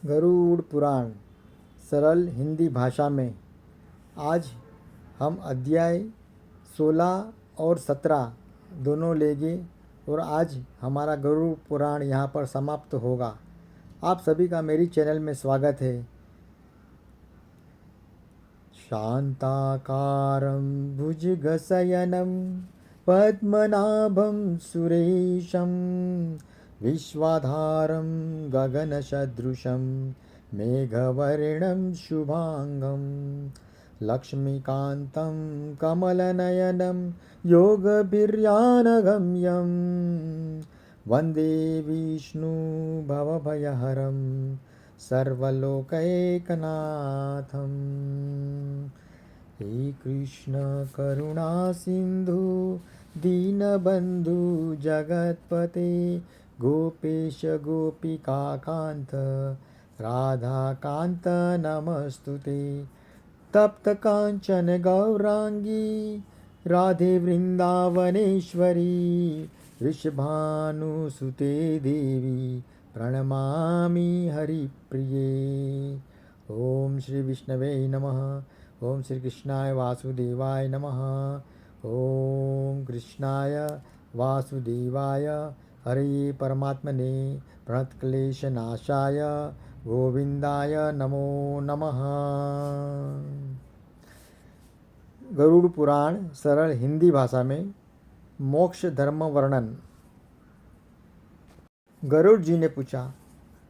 गरुड़ पुराण सरल हिंदी भाषा में। आज हम अध्याय 16 और 17 दोनों लेंगे और आज हमारा गरुड़ पुराण यहाँ पर समाप्त होगा। आप सभी का मेरी चैनल में स्वागत है। शांताकारं भुजगशयनं पद्मनाभं सुरेशं विश्वाधारं गगनसदृशं मेघवर्णं शुभांगं लक्ष्मीकान्तं कमलनयनं योगभिर्यानगम्यं वन्दे विष्णु भवभयहरं सर्वलोकैकनाथं। हे कृष्ण करुणा सिंधु दीनबंधु जगतपते गोपेश गोपिकाकांत राधाकांत नमस्तुते। तप्त कांचन गौरांगी राधे वृंदावनेश्वरी वृषभानुसुते देवी प्रणमामि हरिप्रिये। ओम श्री विष्णवे नमः। ओम श्री कृष्णाय वासुदेवाय नमः। ओम कृष्णाय वासुदेवाय हरे परमात्मने प्रणतक्लेशनाशाय गोविंदाय नमो नमः। गरुड़ पुराण सरल हिंदी भाषा में। मोक्ष धर्म वर्णन। गरुड़ जी ने पूछा,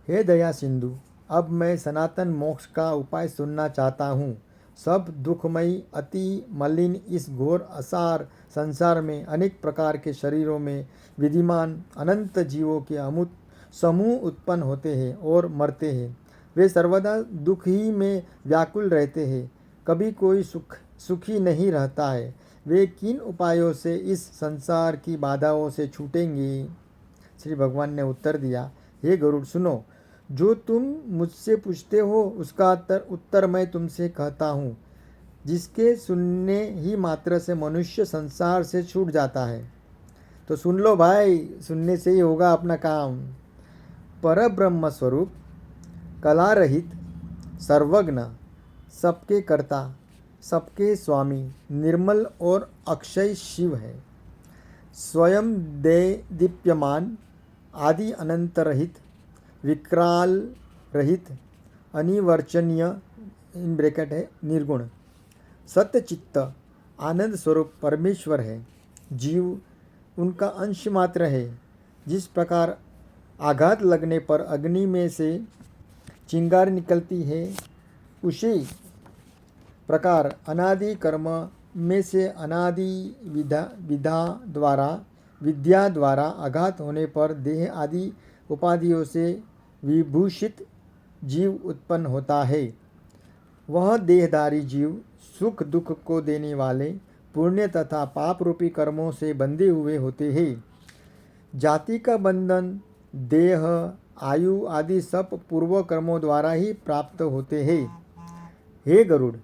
हे दया सिंधु, अब मैं सनातन मोक्ष का उपाय सुनना चाहता हूँ। सब दुखमयी अति मलिन इस घोर असार संसार में अनेक प्रकार के शरीरों में विद्यमान अनंत जीवों के अमूर्त समूह उत्पन्न होते हैं और मरते हैं। वे सर्वदा दुख ही में व्याकुल रहते हैं, कभी कोई सुखी नहीं रहता है। वे किन उपायों से इस संसार की बाधाओं से छूटेंगे? श्री भगवान ने उत्तर दिया, हे गरुड़ सुनो, जो तुम मुझसे पूछते हो उसका उत्तर मैं तुमसे कहता हूँ, जिसके सुनने ही मात्र से मनुष्य संसार से छूट जाता है। तो सुन लो भाई, सुनने से ही होगा अपना काम। परब्रह्म स्वरूप, कला रहित, सर्वज्ञ, सबके कर्ता, सबके स्वामी, निर्मल और अक्षय शिव है। स्वयं दीप्यमान, आदि अनंत रहित, विकराल रहित, अनिवर्चनीय इन ब्रैकेट है निर्गुण, सत्य चित्त, आनंद स्वरूप परमेश्वर है। जीव उनका अंश मात्र है। जिस प्रकार आघात लगने पर अग्नि में से चिंगारी निकलती है, उसी प्रकार अनादि कर्म में से अनादि विद्या द्वारा आघात होने पर देह आदि उपाधियों से विभूषित जीव उत्पन्न होता है। वह देहधारी जीव सुख दुख को देने वाले पुण्य तथा पाप रूपी कर्मों से बंधे हुए होते हैं। जाति का बंधन, देह, आयु आदि सब पूर्व कर्मों द्वारा ही प्राप्त होते हैं। हे गरुड़,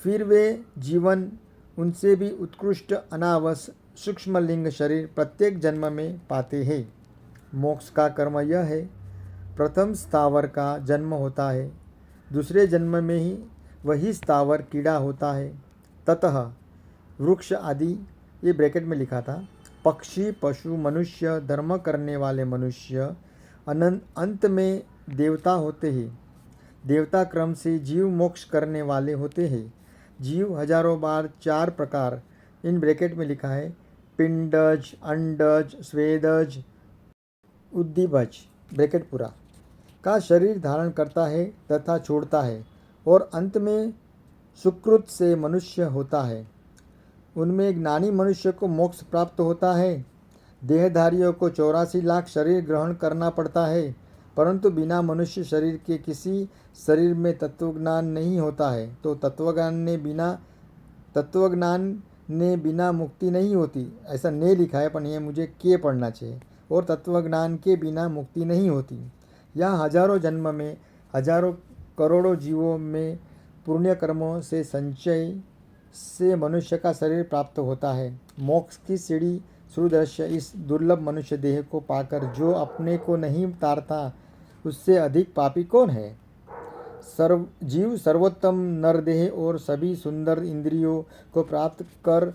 फिर वे जीवन उनसे भी उत्कृष्ट अनावस सूक्ष्म लिंग शरीर प्रत्येक जन्म में पाते हैं। मोक्ष का कर्म यह है, प्रथम स्थावर का जन्म होता है, दूसरे जन्म में ही वही स्थावर कीड़ा होता है, ततः वृक्ष आदि, ये ब्रैकेट में लिखा था, पक्षी, पशु, मनुष्य, धर्म करने वाले मनुष्य, अंत में देवता होते हैं। देवता क्रम से जीव मोक्ष करने वाले होते हैं। जीव हजारों बार चार प्रकार, इन ब्रैकेट में लिखा है, पिंडज, अंडज, स्वेदज, उद्दीपज ब्रैकेट पूरा का शरीर धारण करता है तथा छोड़ता है और अंत में सुकृत से मनुष्य होता है। उनमें ज्ञानी मनुष्य को मोक्ष प्राप्त होता है। देहधारियों को 84 लाख शरीर ग्रहण करना पड़ता है, परंतु बिना मनुष्य शरीर के किसी शरीर में तत्वज्ञान नहीं होता है। तो तत्वज्ञान ने बिना मुक्ति नहीं होती, ऐसा नहीं लिखा है, पर यह मुझे के पढ़ना चाहिए। और तत्वज्ञान के बिना मुक्ति नहीं होती। यह हजारों जन्म में हजारों करोड़ों जीवों में पुण्य कर्मों से संचय से मनुष्य का शरीर प्राप्त होता है। मोक्ष की सीढ़ी सुदृश्य इस दुर्लभ मनुष्य देह को पाकर जो अपने को नहीं तारता, उससे अधिक पापी कौन है? जीव सर्वोत्तम नरदेह और सभी सुंदर इंद्रियों को प्राप्त कर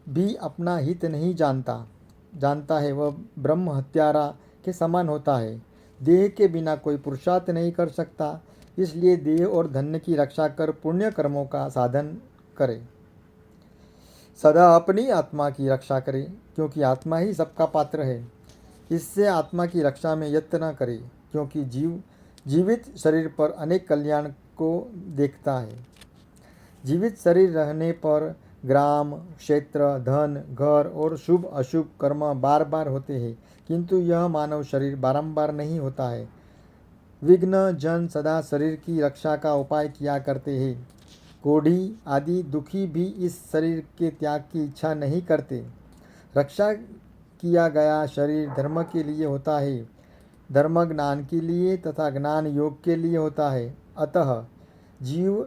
भी अपना हित नहीं जानता है, वह ब्रह्म हत्यारा के समान होता है। देह के बिना कोई पुरुषार्थ नहीं कर सकता, इसलिए देह और धन की रक्षा कर पुण्य कर्मों का साधन करे। सदा अपनी आत्मा की रक्षा करे, क्योंकि आत्मा ही सबका पात्र है। इससे आत्मा की रक्षा में यत्न करे, क्योंकि जीवित शरीर पर अनेक कल्याण को देखता है। जीवित शरीर रहने पर ग्राम, क्षेत्र, धन, घर और शुभ अशुभ कर्म बार बार होते हैं, किंतु यह मानव शरीर बारंबार नहीं होता है। विघ्न जन सदा शरीर की रक्षा का उपाय किया करते हैं। कोढ़ी आदि दुखी भी इस शरीर के त्याग की इच्छा नहीं करते। रक्षा किया गया शरीर धर्म के लिए होता है, धर्म ज्ञान के लिए तथा ज्ञान योग के लिए होता है। अतः जीव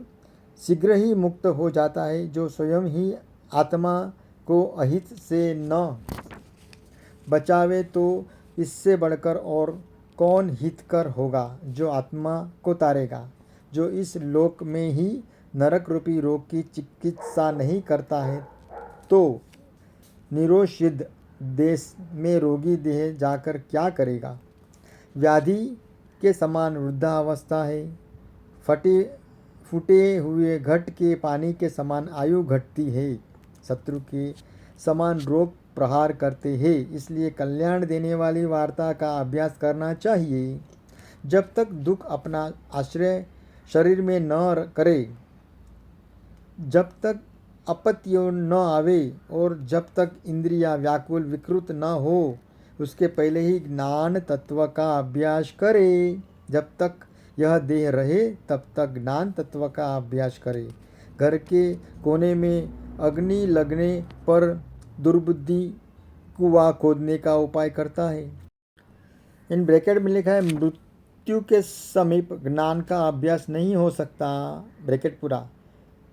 शीघ्र ही मुक्त हो जाता है, जो स्वयं ही आत्मा को अहित से न बचावे तो इससे बढ़कर और कौन हितकर होगा, जो आत्मा को तारेगा। जो इस लोक में ही नरक रूपी रोग की चिकित्सा नहीं करता है, तो निरोषित देश में रोगी देह जाकर क्या करेगा? व्याधि के समान वृद्धावस्था है, फूटे हुए घट के पानी के समान आयु घटती है, शत्रु के समान रोग प्रहार करते हैं। इसलिए कल्याण देने वाली वार्ता का अभ्यास करना चाहिए। जब तक दुख अपना आश्रय शरीर में न करे, जब तक आपत्तियों न आवे और जब तक इंद्रियां व्याकुल विकृत न हो, उसके पहले ही ज्ञान तत्व का अभ्यास करे। जब तक यह देह रहे तब तक ज्ञान तत्व का अभ्यास करे। घर के कोने में अग्नि लगने पर दुर्बुद्धि कुआं खोदने का उपाय करता है। इन ब्रैकेट में लिखा है, मृत्यु के समीप ज्ञान का अभ्यास नहीं हो सकता। ब्रैकेट पूरा।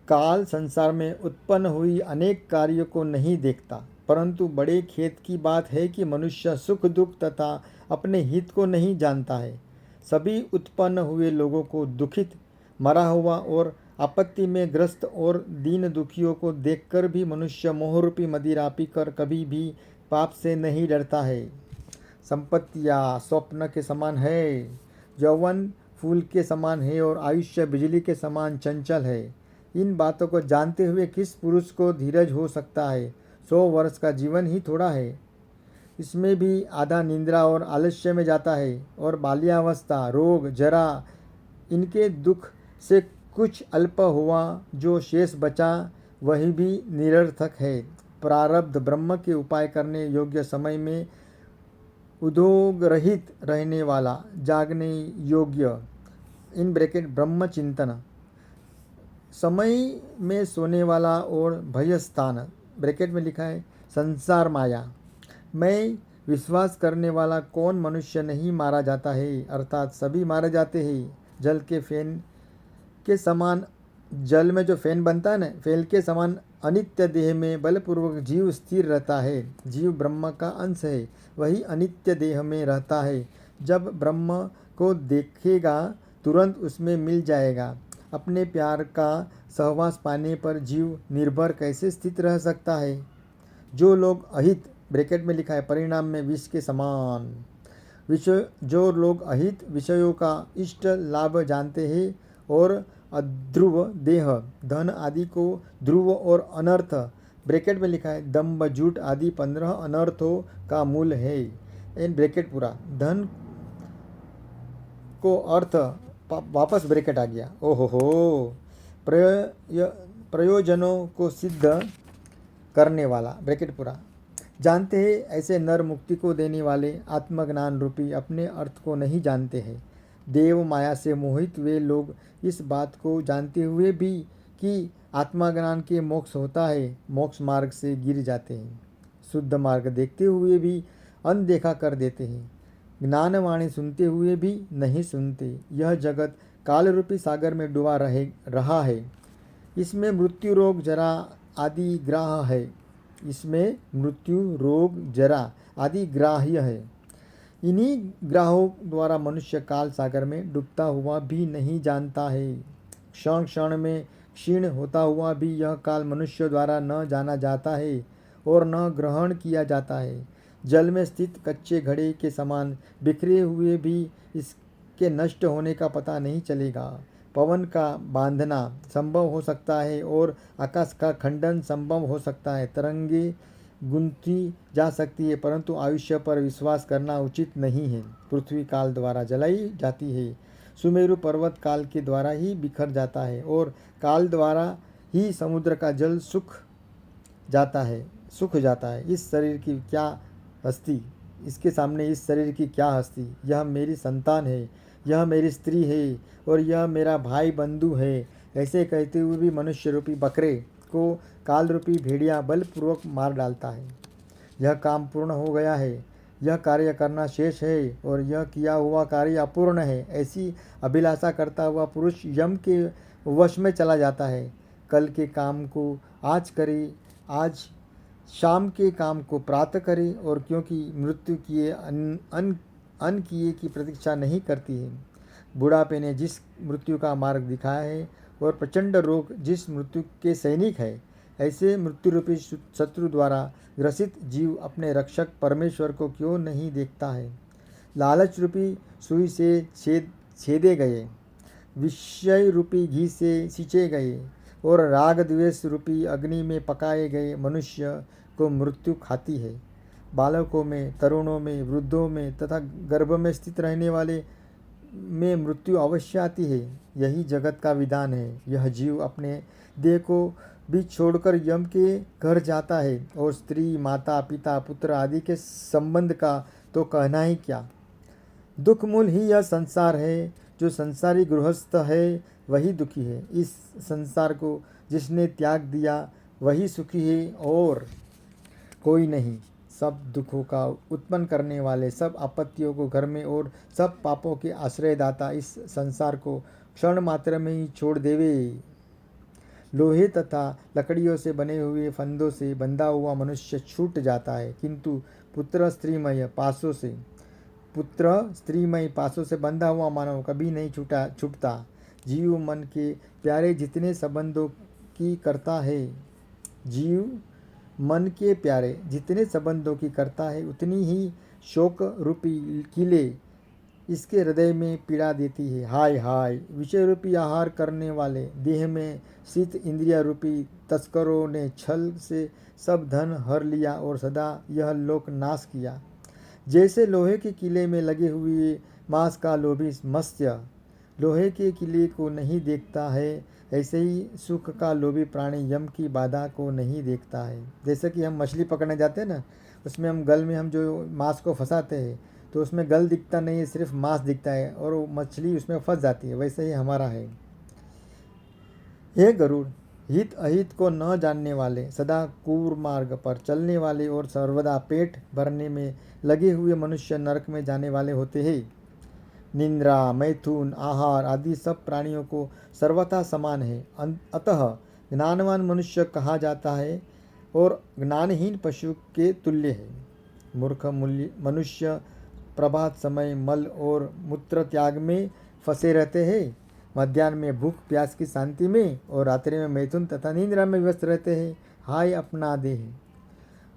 काल संसार में उत्पन्न हुई अनेक कार्यों को नहीं देखता, परंतु बड़े खेद की बात है कि मनुष्य सुख दुख तथा अपने हित को नहीं जानता है। सभी उत्पन्न हुए लोगों को दुखित, मरा हुआ और आपत्ति में ग्रस्त और दीन दुखियों को देखकर भी मनुष्य मोहरूपी मदिरा पीकर कभी भी पाप से नहीं डरता है। संपत्तियाँ स्वप्न के समान है, यौवन फूल के समान है और आयुष्य बिजली के समान चंचल है। इन बातों को जानते हुए किस पुरुष को धीरज हो सकता है? 100 वर्ष का जीवन ही थोड़ा है, इसमें भी आधा निंद्रा और आलस्य में जाता है, और बाल्यावस्था, रोग, जरा, इनके दुख से कुछ अल्प हुआ जो शेष बचा वही भी निरर्थक है। प्रारब्ध ब्रह्म के उपाय करने योग्य समय में उद्योग रहित रहने वाला, जागने योग्य, इन ब्रैकेट ब्रह्म चिंतन, समय में सोने वाला और भय स्थान, ब्रैकेट में लिखा है संसार माया। मैं विश्वास करने वाला कौन मनुष्य नहीं मारा जाता है, अर्थात सभी मारे जाते हैं। जल के फैन के समान, जल में जो फैन बनता है ना, फैल के समान अनित्य देह में बलपूर्वक जीव स्थिर रहता है। जीव ब्रह्म का अंश है, वही अनित्य देह में रहता है। जब ब्रह्म को देखेगा तुरंत उसमें मिल जाएगा। अपने प्यार का सहवास पाने पर जीव निर्भर कैसे स्थित रह सकता है? जो लोग अहित, ब्रैकेट में लिखा है परिणाम में विष के समान, जो लोग अहित विषयों का इष्ट लाभ जानते हैं और अध्रुव देह, धन आदि को ध्रुव और अनर्थ, ब्रैकेट में लिखा है दंभ, झूठ आदि 15 अनर्थों का मूल है। इन ब्रैकेट पूरा। धन को अर्थ वापस ब्रैकेट आ गया। ओहो, प्रयोजनों को सिद्ध करने वाला, ब्रैकेट पूरा। जानते हैं ऐसे नर मुक्ति को देने वाले आत्मज्ञान रूपी अपने अर्थ को नहीं जानते हैं। देव माया से मोहित वे लोग इस बात को जानते हुए भी कि आत्मज्ञान के मोक्ष होता है, मोक्ष मार्ग से गिर जाते हैं। शुद्ध मार्ग देखते हुए भी अनदेखा कर देते हैं। ज्ञानवाणी सुनते हुए भी नहीं सुनते। यह जगत काल रूपी सागर में डूबा रहा है। इसमें मृत्यु, रोग, जरा आदि ग्राह्य है। इसमें मृत्यु, रोग, जरा आदि ग्राह्य है। इन्हीं ग्राहों द्वारा मनुष्य काल सागर में डूबता हुआ भी नहीं जानता है। क्षण क्षण में क्षीण होता हुआ भी यह काल मनुष्य द्वारा न जाना जाता है और न ग्रहण किया जाता है। जल में स्थित कच्चे घड़े के समान बिखरे हुए भी इसके नष्ट होने का पता नहीं चलेगा। पवन का बांधना संभव हो सकता है और आकाश का खंडन संभव हो सकता है। तरंगे गुंथी जा सकती है, परंतु आयुष्य पर विश्वास करना उचित नहीं है। पृथ्वी काल द्वारा जलाई जाती है, सुमेरु पर्वत काल के द्वारा ही बिखर जाता है और काल द्वारा ही समुद्र का जल सूख जाता है। इस शरीर की क्या हस्ती, इसके सामने इस शरीर की क्या हस्ती। यह मेरी संतान है, यह मेरी स्त्री है और यह मेरा भाई बंधु है। ऐसे कहते हुए भी मनुष्य रूपी बकरे को काल रूपी भेड़िया बलपूर्वक मार डालता है। यह काम पूर्ण हो गया है, यह कार्य करना शेष है और यह किया हुआ कार्य अपूर्ण है। ऐसी अभिलाषा करता हुआ पुरुष यम के वश में चला जाता है। कल के काम को आज करे, आज शाम के काम को प्रातः करे, और क्योंकि मृत्यु किए अन किए की प्रतीक्षा नहीं करती है। बुढ़ापे ने जिस मृत्यु का मार्ग दिखाया है और प्रचंड रोग जिस मृत्यु के सैनिक है, ऐसे मृत्यु रूपी शत्रु द्वारा ग्रसित जीव अपने रक्षक परमेश्वर को क्यों नहीं देखता है। लालच रूपी सुई से छेदे गए, विषय रूपी घी से सींचे गए और राग द्वेष रूपी अग्नि में पकाए गए मनुष्य को मृत्यु खाती है। बालकों में, तरुणों में, वृद्धों में तथा गर्भ में स्थित रहने वाले में मृत्यु अवश्य आती है। यही जगत का विधान है। यह जीव अपने देह को भी छोड़कर यम के घर जाता है और स्त्री, माता, पिता, पुत्र आदि के संबंध का तो कहना ही क्या। दुख मूल ही यह संसार है। जो संसारी गृहस्थ है वही दुखी है। इस संसार को जिसने त्याग दिया वही सुखी है और कोई नहीं। सब दुखों का उत्पन्न करने वाले, सब आपत्तियों को घर में और सब पापों के आश्रयदाता इस संसार को क्षण मात्र में ही छोड़ देवे। लोहे तथा लकड़ियों से बने हुए फंदों से बंधा हुआ मनुष्य छूट जाता है, किंतु पुत्र स्त्रीमय पासों से बंधा हुआ मानव कभी नहीं छूटता। जीव मन के प्यारे जितने संबंधों की करता है, उतनी ही शोक रूपी कीले इसके हृदय में पीड़ा देती है। हाय हाय, विषय रूपी आहार करने वाले, देह में शीत इंद्रिया रूपी तस्करों ने छल से सब धन हर लिया और सदा यह लोक नाश किया। जैसे लोहे के किले में लगे हुए मांस का लोभी मत्स्य लोहे के किले को नहीं देखता है, ऐसे ही सुख का लोभी प्राणी यम की बाधा को नहीं देखता है। जैसे कि हम मछली पकड़ने जाते हैं ना, उसमें हम गल में हम जो मांस को फंसाते हैं तो उसमें गल दिखता नहीं है, सिर्फ मांस दिखता है और वो मछली उसमें फंस जाती है। वैसे ही हमारा है। हे गरुड़, हित अहित को न जानने वाले, सदा कूर्मार्ग पर चलने वाले और सर्वदा पेट भरने में लगे हुए मनुष्य नरक में जाने वाले होते हैं। निंद्रा, मैथुन, आहार आदि सब प्राणियों को सर्वथा समान है। अतः ज्ञानवान मनुष्य कहा जाता है और ज्ञानहीन पशु के तुल्य है। मूर्ख मनुष्य प्रभात समय मल और मूत्र त्याग में फंसे रहते हैं, मध्याह्न में भूख प्यास की शांति में और रात्रि में मैथुन तथा निंद्रा में व्यस्त रहते हैं। हाय अपना देह,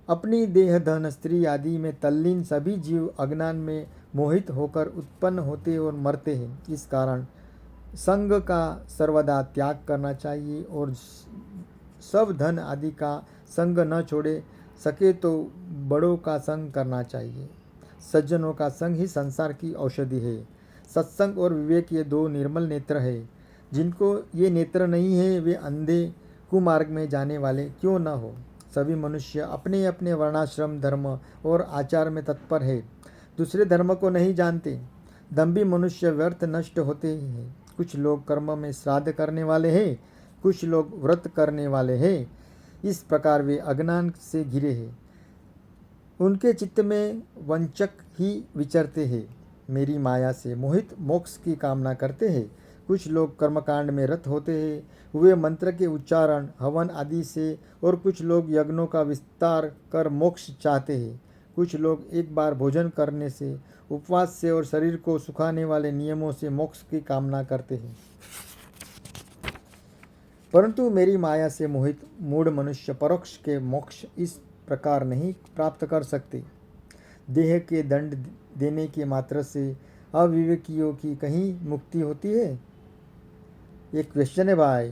अपनी देह, धन, स्त्री आदि में तल्लीन सभी जीव अज्ञान में मोहित होकर उत्पन्न होते और मरते हैं। इस कारण संग का सर्वदा त्याग करना चाहिए और सब धन आदि का संग न छोड़े सके तो बड़ों का संग करना चाहिए। सज्जनों का संग ही संसार की औषधि है। सत्संग और विवेक ये दो निर्मल नेत्र है। जिनको ये नेत्र नहीं है वे अंधे कुमार्ग में जाने वाले क्यों न हो। सभी मनुष्य अपने अपने वर्णाश्रम, धर्म और आचार में तत्पर है, दूसरे धर्म को नहीं जानते। दंभी मनुष्य व्यर्थ नष्ट होते हैं। कुछ लोग कर्म में श्राद्ध करने वाले हैं, कुछ लोग व्रत करने वाले हैं। इस प्रकार वे अज्ञान से घिरे हैं। उनके चित्त में वंचक ही विचरते हैं, मेरी माया से मोहित मोक्ष की कामना करते हैं। कुछ लोग कर्मकांड में रत होते हैं, वे मंत्र के उच्चारण, हवन आदि से, और कुछ लोग यज्ञों का विस्तार कर मोक्ष चाहते हैं। कुछ लोग एक बार भोजन करने से उपवास से और शरीर को सुखाने वाले नियमों से मोक्ष की कामना करते हैं। परंतु मेरी माया से मोहित मूढ़ मनुष्य परोक्ष के मोक्ष इस प्रकार नहीं प्राप्त कर सकते। देह के दंड देने के मात्र से अविवेकियों की कहीं मुक्ति होती है? एक क्वेश्चन है भाई।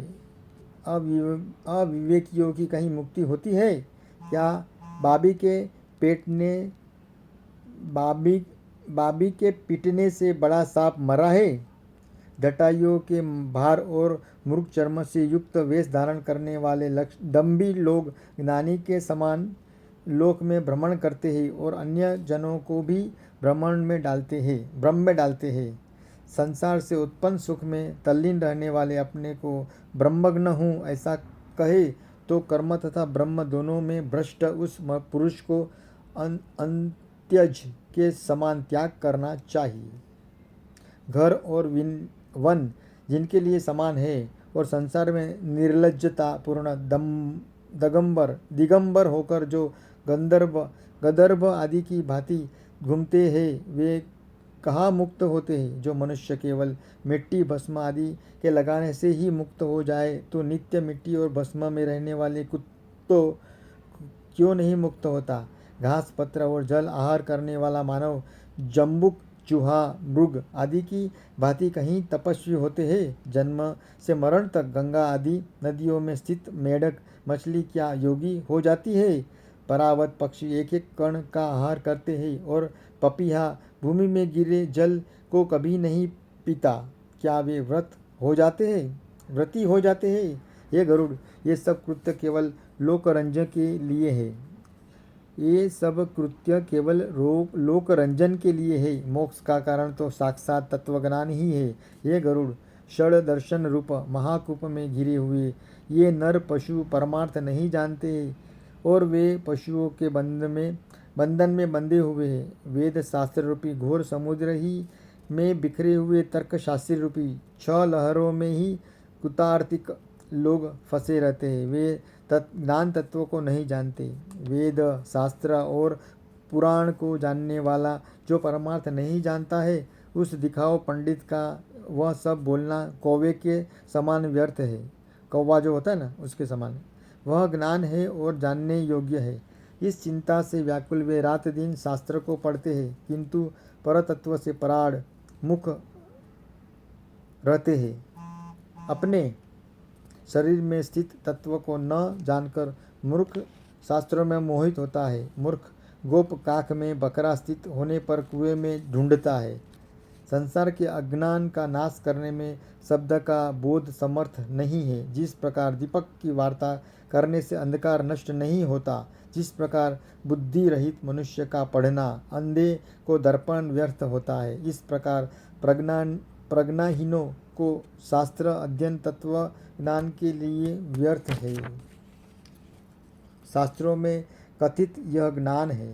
अविवेकियों की कहीं मुक्ति होती है क्या? बाबी के पीटने से बड़ा सांप मरा है? जटायुओं के भार और मृग चर्म से युक्त वेश धारण करने वाले दम्भी लोग ज्ञानी के समान लोक में भ्रमण करते हैं और अन्य जनों को भी भ्रम में डालते हैं। संसार से उत्पन्न सुख में तल्लीन रहने वाले अपने को ब्रह्मज्ञ हूँ ऐसा कहे तो कर्म तथा ब्रह्म दोनों में भ्रष्ट उस पुरुष को अंत्यज के समान त्याग करना चाहिए। घर और वन जिनके लिए समान है और संसार में निर्लज्जता पूर्ण दिगंबर होकर जो गंधर्व आदि की भांति घूमते हैं वे कहाँ मुक्त होते हैं? जो मनुष्य केवल मिट्टी भस्म आदि के लगाने से ही मुक्त हो जाए तो नित्य मिट्टी और भस्म में रहने वाले कुत्तों क्यों नहीं मुक्त होता? घास पत्र और जल आहार करने वाला मानव जम्बुक चूहा मृग आदि की भांति कहीं तपस्वी होते हैं? जन्म से मरण तक गंगा आदि नदियों में स्थित मेढक मछली क्या योगी हो जाती है? परावत पक्षी एक एक कण का आहार करते हैं और पपीहा भूमि में गिरे जल को कभी नहीं पीता। क्या वे व्रती हो जाते हैं? ये गरुड़, ये सब कृत्य केवल लोकरंजन के लिए है। लोकरंजन के लिए है। मोक्ष का कारण तो साक्षात तत्वज्ञान ही है। ये गरुड़, षड दर्शन रूप महाकूप में घिरे हुए ये नर पशु परमार्थ नहीं जानते और वे पशुओं के बंधन में बंधे हुए हैं। वेद शास्त्र रूपी घोर समुद्र ही में बिखरे हुए तर्कशास्त्री रूपी 6 लहरों में ही कुतार्तिक लोग फंसे रहते हैं। वे ज्ञान तत्वों को नहीं जानते। वेद शास्त्र और पुराण को जानने वाला जो परमार्थ नहीं जानता है उस दिखाओ पंडित का वह सब बोलना कौवे के समान व्यर्थ है। कौवा जो होता है ना उसके समान वह ज्ञान है और जानने योग्य है। इस चिंता से व्याकुल वे रात दिन शास्त्र को पढ़ते हैं किंतु परतत्व से पराड़ मुख रहते हैं। अपने शरीर में स्थित तत्व को न जानकर मूर्ख शास्त्रों में मोहित होता है। मूर्ख गोप काख में बकरा स्थित होने पर कुएं में ढूंढता है। संसार के अज्ञान का नाश करने में शब्द का बोध समर्थ नहीं है। जिस प्रकार दीपक की वार्ता करने से अंधकार नष्ट नहीं होता, जिस प्रकार बुद्धि रहित मनुष्य का पढ़ना अंधे को दर्पण व्यर्थ होता है, इस प्रकार प्रज्ञाहीनों को शास्त्र अध्ययन तत्व ज्ञान के लिए व्यर्थ है। शास्त्रों में कथित यह ज्ञान है,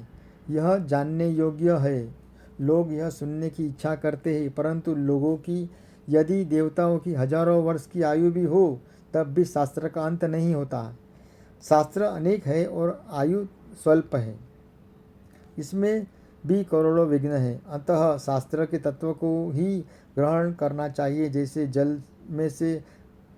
यह जानने योग्य है। लोग यह सुनने की इच्छा करते हैं, परंतु लोगों की यदि देवताओं की हजारों वर्ष की आयु भी हो तब भी शास्त्र का अंत नहीं होता। शास्त्र अनेक है और आयु स्वल्प है, इसमें भी करोड़ों विघ्न है। अतः शास्त्र के तत्व को ही ग्रहण करना चाहिए, जैसे जल में से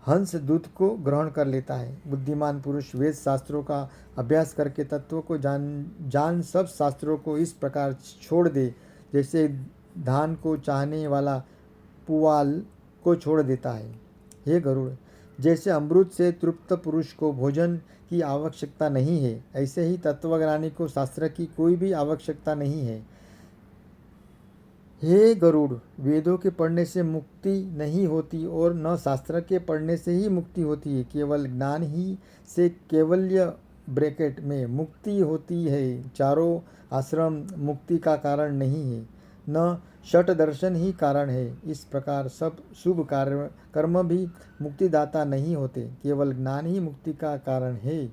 हंस दूध को ग्रहण कर लेता है। बुद्धिमान पुरुष वेद शास्त्रों का अभ्यास करके तत्व को जान सब शास्त्रों को इस प्रकार छोड़ दे जैसे धान को चाहने वाला पुआल को छोड़ देता है। हे गरुड़, जैसे अमृत से तृप्त पुरुष को भोजन की आवश्यकता नहीं है, ऐसे ही तत्वज्ञानी को शास्त्र की कोई भी आवश्यकता नहीं है। हे गरुड़, वेदों के पढ़ने से मुक्ति नहीं होती और न शास्त्र के पढ़ने से ही मुक्ति होती है। केवल ज्ञान ही से केवल्य ब्रैकेट में मुक्ति होती है। चारों आश्रम मुक्ति का कारण नहीं है, न षट दर्शन ही कारण है। इस प्रकार सब शुभ कर्म भी मुक्तिदाता नहीं होते, केवल ज्ञान ही मुक्ति का कारण है।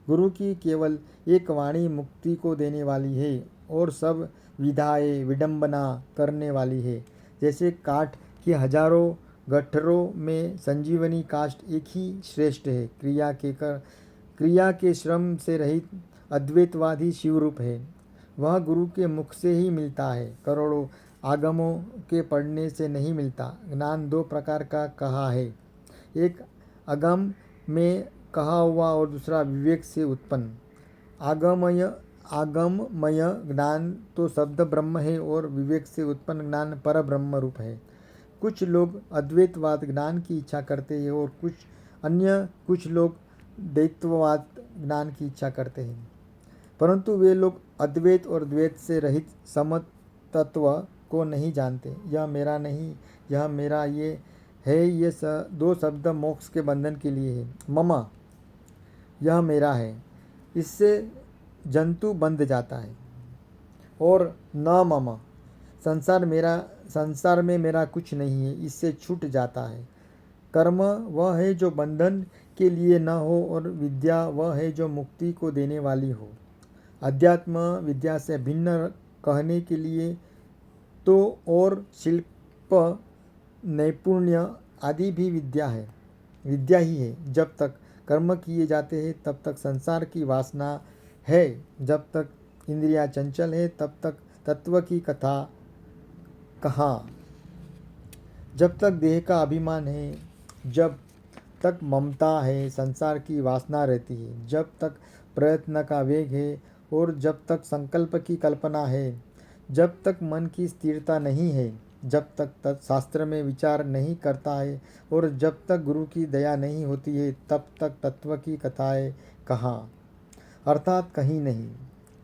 गुरु की केवल एक वाणी मुक्ति को देने वाली है और सब विधाएं विडंबना करने वाली है। जैसे काठ के हजारों गट्ठरों में संजीवनी काष्ठ एक ही श्रेष्ठ है। क्रिया के श्रम से रहित अद्वैतवादी शिवरूप है। वह गुरु के मुख से ही मिलता है, करोड़ों आगमों के पढ़ने से नहीं मिलता। ज्ञान दो प्रकार का कहा है, एक आगम में कहा हुआ और दूसरा विवेक से उत्पन्न। आगममय ज्ञान तो शब्द ब्रह्म है और विवेक से उत्पन्न ज्ञान पर ब्रह्म रूप है। कुछ लोग अद्वैतवाद ज्ञान की इच्छा करते हैं और कुछ लोग द्वैतवाद ज्ञान की इच्छा करते हैं, परंतु वे लोग अद्वैत और द्वैत से रहित समतत्व को नहीं जानते। यह मेरा नहीं, यह मेरा, ये है, ये दो शब्द मोक्ष के बंधन के लिए है। मम, यह मेरा है, इससे जंतु बंध जाता है। और न मम, संसार में मेरा कुछ नहीं है, इससे छूट जाता है। कर्म वह है जो बंधन के लिए न हो और विद्या वह है जो मुक्ति को देने वाली हो। अध्यात्म विद्या से भिन्न कहने के लिए तो और शिल्प, नैपुण्य आदि भी विद्या ही है। जब तक कर्म किए जाते हैं तब तक संसार की वासना है, जब तक इंद्रियां चंचल है तब तक तत्व की कथा कहाँ, जब तक देह का अभिमान है, जब तक ममता है, संसार की वासना रहती है, जब तक प्रयत्न का वेग है और जब तक संकल्प की कल्पना है, जब तक मन की स्थिरता नहीं है, जब तक शास्त्र में विचार नहीं करता है और जब तक गुरु की दया नहीं होती है, तब तक तत्व की कथाएं कहाँ, अर्थात कहीं नहीं।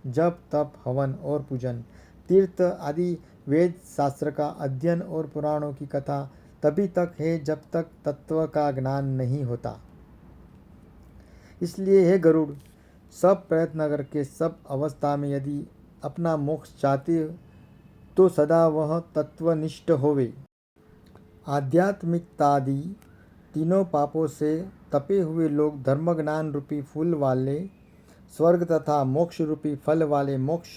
जब तप, हवन और पूजन, तीर्थ आदि वेद शास्त्र का अध्ययन और पुराणों की कथा तभी तक है जब तक तत्व का ज्ञान नहीं होता। इसलिए हे गरुड़, सब प्रयत्न करके सब अवस्था में यदि अपना मोक्ष चाहते तो सदा वह तत्वनिष्ठ होवे। आध्यात्मिकतादि तीनों पापों से तपे हुए लोग धर्म ज्ञान रूपी फूल वाले स्वर्ग तथा मोक्ष रूपी फल वाले मोक्ष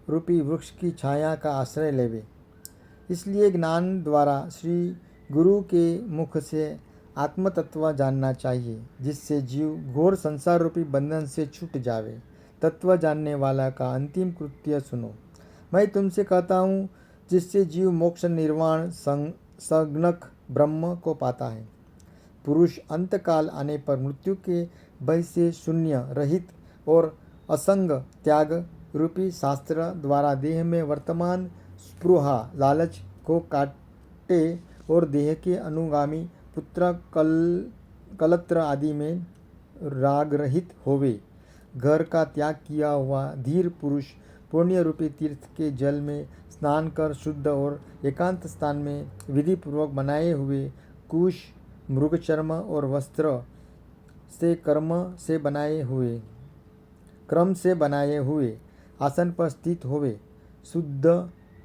रूपी वृक्ष की छाया का आश्रय लेवे। इसलिए ज्ञान द्वारा श्री गुरु के मुख से आत्मतत्व जानना चाहिए, जिससे जीव घोर संसार रूपी बंधन से छूट जावे। तत्व जानने वाला का अंतिम कृत्य सुनो। मैं तुमसे कहता हूँ, जिससे जीव मोक्ष निर्वाण संज्ञक ब्रह्म को पाता है। पुरुष अंतकाल आने पर मृत्यु के भय से शून्य, रहित और असंग त्याग रूपी शास्त्र द्वारा देह में वर्तमान स्पृहा लालच को काटे और देह के अनुगामी पुत्र कलत्र आदि में राग रहित होवे। घर का त्याग किया हुआ धीर पुरुष पुण्य रूपी तीर्थ के जल में स्नान कर शुद्ध और एकांत स्थान में विधि पूर्वक बनाए हुए कुश, मृगचर्म और वस्त्र से क्रम से बनाए हुए आसन पर स्थित होवे। शुद्ध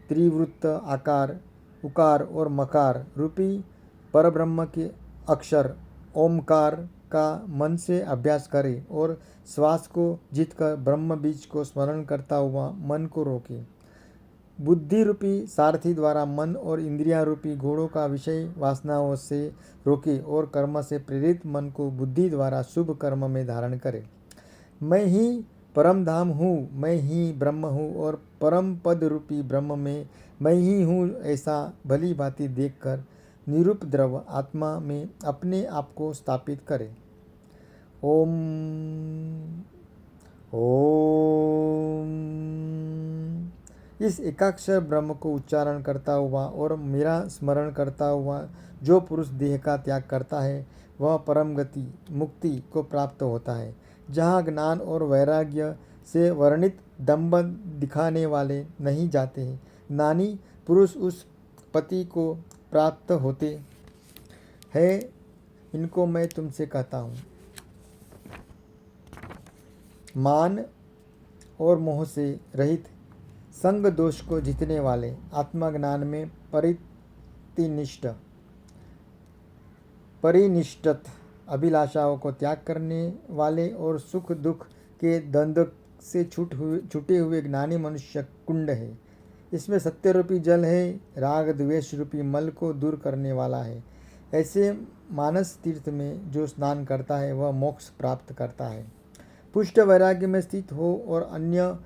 त्रिवृत्त आकार, उकार और मकार रूपी परब्रह्म के अक्षर ओमकार का मन से अभ्यास करे और श्वास को जीतकर ब्रह्म बीज को स्मरण करता हुआ मन को रोके। बुद्धि रूपी सारथी द्वारा मन और इंद्रिया रूपी घोड़ों का विषय वासनाओं से रोके और कर्म से प्रेरित मन को बुद्धि द्वारा शुभ कर्म में धारण करे। मैं ही परम धाम हूँ, मैं ही ब्रह्म हूँ और परम पद रूपी ब्रह्म में मैं ही हूँ, ऐसा भली भांति देखकर निरुपद्रव आत्मा में अपने आप को स्थापित करे। ओम ओम। इस एकाक्षर ब्रह्म को उच्चारण करता हुआ और मेरा स्मरण करता हुआ जो पुरुष देह का त्याग करता है, वह परम गति मुक्ति को प्राप्त होता है, जहाँ ज्ञान और वैराग्य से वर्णित दंभ दिखाने वाले नहीं जाते हैं। ज्ञानी पुरुष उस पति को प्राप्त होते हैं। इनको मैं तुमसे कहता हूँ। मान और मोह से रहित, संग दोष को जीतने वाले, आत्मज्ञान में परिनिष्ठत, अभिलाषाओं को त्याग करने वाले और सुख दुख के द्वंद्व से छूटे हुए ज्ञानी मनुष्य कुंड है। इसमें सत्य रूपी जल है, राग द्वेष रूपी मल को दूर करने वाला है। ऐसे मानस तीर्थ में जो स्नान करता है वह मोक्ष प्राप्त करता है। पुष्ट वैराग्य में स्थित हो और अन्य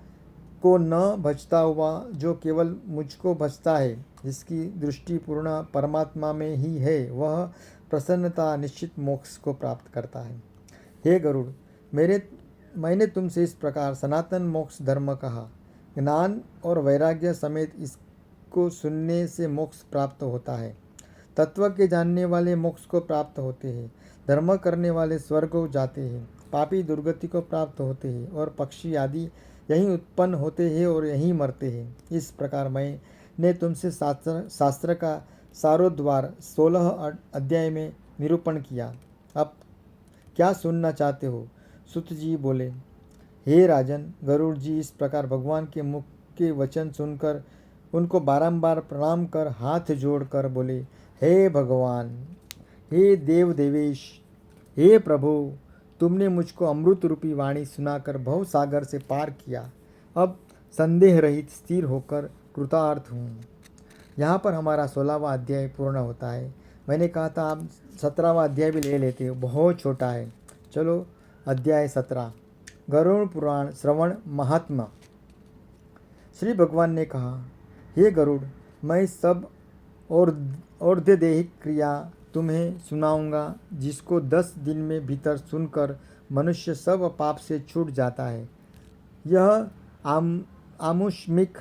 को न भजता हुआ जो केवल मुझको भजता है, जिसकी दृष्टि पूर्ण परमात्मा में ही है, वह प्रसन्नता निश्चित मोक्ष को प्राप्त करता है। हे गरुड़, मैंने तुमसे इस प्रकार सनातन मोक्ष धर्म कहा। ज्ञान और वैराग्य समेत इसको सुनने से मोक्ष प्राप्त होता है। तत्व के जानने वाले मोक्ष को प्राप्त होते हैं, धर्म करने वाले स्वर्ग को जाते हैं, पापी दुर्गति को प्राप्त होते हैं और पक्षी आदि यहीं उत्पन्न होते हैं और यहीं मरते हैं। इस प्रकार मैंने तुमसे शास्त्र का सारोद्वार 16 अध्याय में निरूपण किया। अब क्या सुनना चाहते हो? सुत जी बोले, हे राजन, गरुड़ जी इस प्रकार भगवान के मुख के वचन सुनकर उनको बारंबार प्रणाम कर हाथ जोड़कर बोले, हे भगवान, हे देव देवेश, हे प्रभु, तुमने मुझको अमृत रूपी वाणी सुनाकर भव सागर से पार किया। अब संदेह रहित स्थिर होकर कृतार्थ हूँ। यहाँ पर हमारा 16वां अध्याय पूर्ण होता है। मैंने कहा था आप 17वां अध्याय भी ले लेते हो, बहुत छोटा है। चलो अध्याय 17, गरुड़ पुराण श्रवण महात्मा। श्री भगवान ने कहा, हे गरुड़, मैं सब और दैहिक क्रिया तुम्हें सुनाऊंगा, जिसको 10 दिन में भीतर सुनकर मनुष्य सब पाप से छूट जाता है। यह आमुष्मिक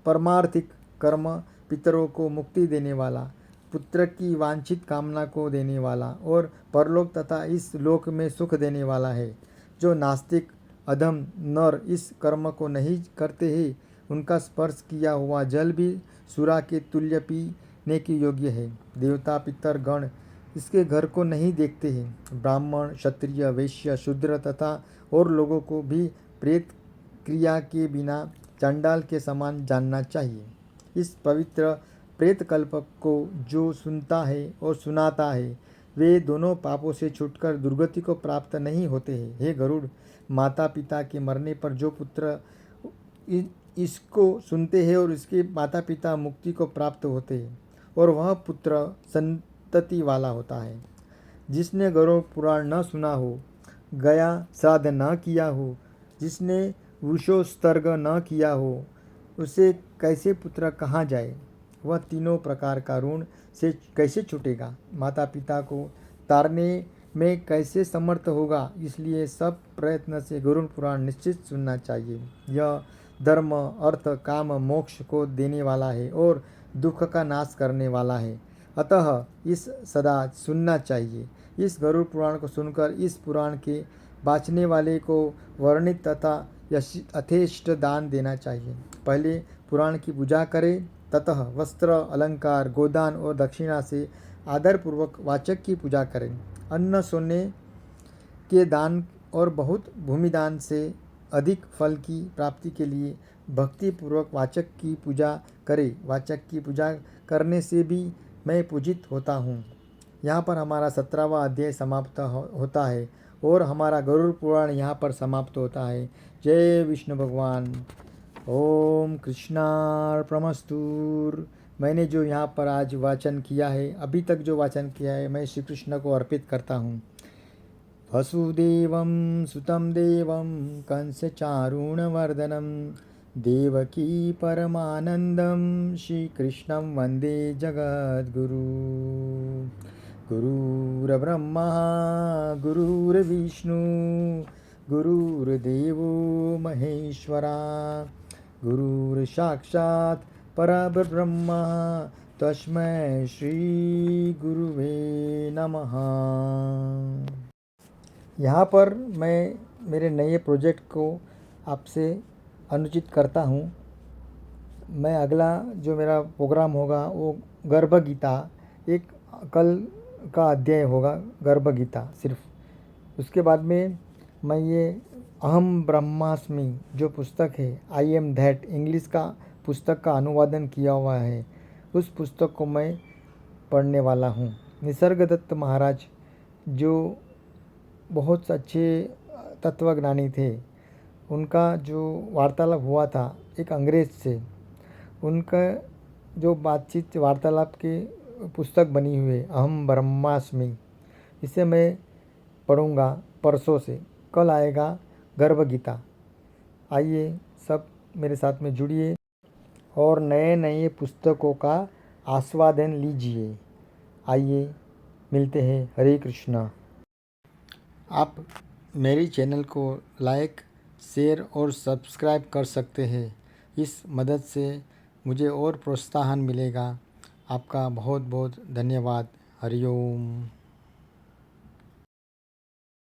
परमार्थिक कर्म पितरों को मुक्ति देने वाला, पुत्र की वांछित कामना को देने वाला और परलोक तथा इस लोक में सुख देने वाला है। जो नास्तिक अधम नर इस कर्म को नहीं करते हैं, उनका स्पर्श किया हुआ जल भी सुरा के तुल्य पीने के योग्य है। देवता पितर गण इसके घर को नहीं देखते हैं। ब्राह्मण, क्षत्रिय, वैश्य, शूद्र तथा और लोगों को भी प्रेत क्रिया के बिना चांडाल के समान जानना चाहिए। इस पवित्र प्रेत कल्प को जो सुनता है और सुनाता है, वे दोनों पापों से छूटकर दुर्गति को प्राप्त नहीं होते हैं। हे गरुड़, माता पिता के मरने पर जो पुत्र इसको सुनते हैं और इसके माता पिता मुक्ति को प्राप्त होते हैं, और वह पुत्र संतति वाला होता है। जिसने गरुड़ पुराण न सुना हो, गया श्राद्ध न किया हो, जिसने वृषोत्सर्ग न किया हो, उसे कैसे पुत्र कहाँ जाए? वह तीनों प्रकार का ऋण से कैसे छूटेगा? माता पिता को तारने में कैसे समर्थ होगा? इसलिए सब प्रयत्न से गरुड़ पुराण निश्चित सुनना चाहिए। यह धर्म, अर्थ, काम, मोक्ष को देने वाला है और दुख का नाश करने वाला है। अतः इस सदा सुनना चाहिए। इस गरुड़ पुराण को सुनकर इस पुराण के बाँचने वाले को वर्णित तथा यथेष्ट दान देना चाहिए। पहले पुराण की पूजा करें, ततः वस्त्र, अलंकार, गोदान और दक्षिणा से आदरपूर्वक वाचक की पूजा करें। अन्न सोने के दान और बहुत भूमिदान से अधिक फल की प्राप्ति के लिए भक्तिपूर्वक वाचक की पूजा करें। वाचक की पूजा करने से भी मैं पूजित होता हूँ। यहाँ पर हमारा 17वां अध्याय समाप्त होता है और हमारा गरुड़ पुराण यहाँ पर समाप्त होता है। जय विष्णु भगवान। ओम कृष्णार्पणमस्तु। मैंने जो यहाँ पर आज वाचन किया है, अभी तक जो वाचन किया है, मैं श्री कृष्ण को अर्पित करता हूँ। वसुदेवं सुतं देवं कंसचारूणवर्धनं देवकी परमानन्दं श्रीकृष्णं वन्दे जगद्गुरु। गुरुर्ब्रह्मा गुरुर्विष्णु गुरुर्देवो महेश्वरा, गुरुर्साक्षात् परब्रह्म तस्मै श्री गुरुवे नमः। यहाँ पर मैं मेरे नए प्रोजेक्ट को आपसे अनुचित करता हूँ। मैं अगला जो मेरा प्रोग्राम होगा वो गर्भ गीता, एक कल का अध्याय होगा गर्भ गीता सिर्फ। उसके बाद में मैं ये अहम ब्रह्मास्मि जो पुस्तक है, आई एम दैट, इंग्लिश का पुस्तक का अनुवादन किया हुआ है, उस पुस्तक को मैं पढ़ने वाला हूँ। निसर्गदत्त महाराज जो बहुत अच्छे तत्वज्ञानी थे, उनका जो वार्तालाप हुआ था एक अंग्रेज़ से, उनका जो बातचीत वार्तालाप की पुस्तक बनी हुई है अहम ब्रह्मास्मि, इसे मैं पढ़ूँगा परसों से। कल आएगा गर्भ गीता। आइए सब मेरे साथ में जुड़िए और नए नए पुस्तकों का आस्वादन लीजिए। आइए मिलते हैं। हरे कृष्णा। आप मेरी चैनल को लाइक, शेयर और सब्सक्राइब कर सकते हैं। इस मदद से मुझे और प्रोत्साहन मिलेगा। आपका बहुत बहुत धन्यवाद। हरि ओम।